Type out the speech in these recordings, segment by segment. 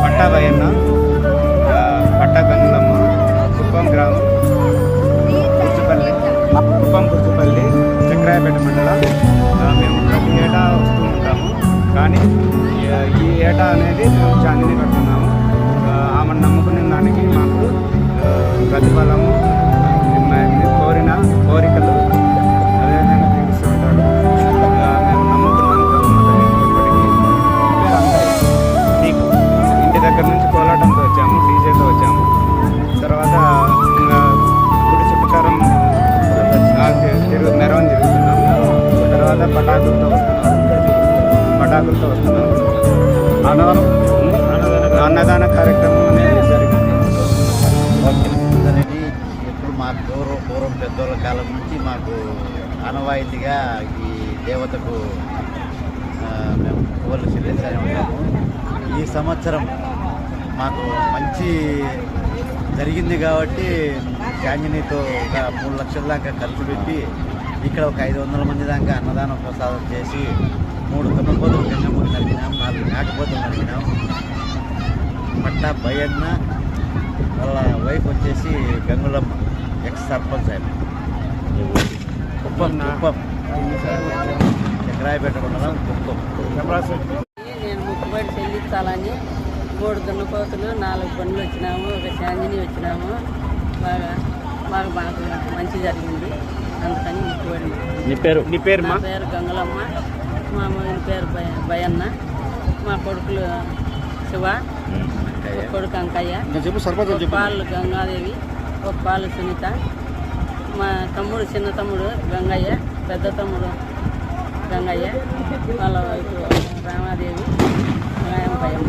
పట్టాభయన్న, పట్టా గంగులమ్మ, కుప్పం గ్రామం, కుప్పంపల్లి, చక్రాయపేట మండలం. మేము ప్రతి ఏటా వస్తూ ఉంటాము. కానీ ఈ ఏటా అనేది మేము చాందిని కడుతున్నాము. ఆమెను నమ్ముకునే దానికి మాకు ప్రతిఫలము, కోరిన కోరికలు అదేవిధంగా తీరుస్తూ ఉంటాడు. మేము నమ్ముకున్నాము. నీకు ఇంటి దగ్గర నుంచి కోలాటంతో వచ్చాము, డీజేతో వచ్చాము. తర్వాత గుడి చుట్టుకారం మెరవని తిరుగుతున్నాము. తర్వాత పటాకులతో వస్తున్నాము. అన్నదాన కార్యక్రమం అనేది జరిగింది. ఎప్పుడు మాకు పూర్వం పెద్దోళ్ళ కాలం నుంచి మాకు ఆనవాయితీగా ఈ దేవతకు మేము పువ్వులు చెల్లించని ఉన్నాము. ఈ సంవత్సరం మాకు మంచి జరిగింది కాబట్టి చాందినితో ఒక 3 లక్షల దాకా ఖర్చు పెట్టి ఇక్కడ ఒక 500 మంది దాకా అన్నదాన ప్రసాదం చేసి 3 కన్నపోతులు గంగమ్మకి నరికినాం, 4 మేకపోతులు నరికినాం. పట్టా భయన్న వాళ్ళ వైఫ్ వచ్చేసి గంగులమ్మ, ఎక్స్ సర్పంచ్ ఆయన, కుప్పం చక్రాయపేట మండలం కుప్పం. నేను ముక్కుబడి చెల్లించాలని 3 దున్నపోతులు, 4 బండ్లు వచ్చినాము, ఒక చాందిని వచ్చినాము. బాగా మంచి జరిగింది. అందుకని ముక్కుబడి. నీ పేరు మా పేరు గంగులమ్మ, మా మొదటి పేరు భయన్న, మా కొడుకులు శివ, ఒక కొడుకు అంకయ్య, ఒక పాలు గంగాదేవి, ఒక పాలు సునీత, మా తమ్ముడు చిన్న తమ్ముడు గంగయ్య, పెద్ద తమ్ముడు గంగయ్య, వాళ్ళ వైపు రామాదేవి, భయం.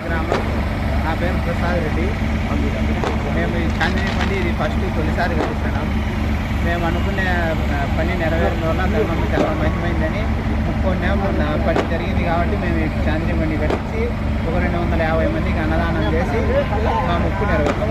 గ్రామం. నా పేరు ప్రసాద్ రెడ్డి. మేము ఈ చాందిని బండి ఇది తొలిసారి కట్టిస్తున్నాం. మేము అనుకునే పని నెరవేరిన వల్ల ధర్మం చాలా మంచిమైందని ముక్కున్నాము. పని జరిగింది కాబట్టి మేము ఈ చాందిని బండి కట్టించి ఒక 250 మందికి అన్నదానం చేసి మా ముక్కు నెరవేర్చాం.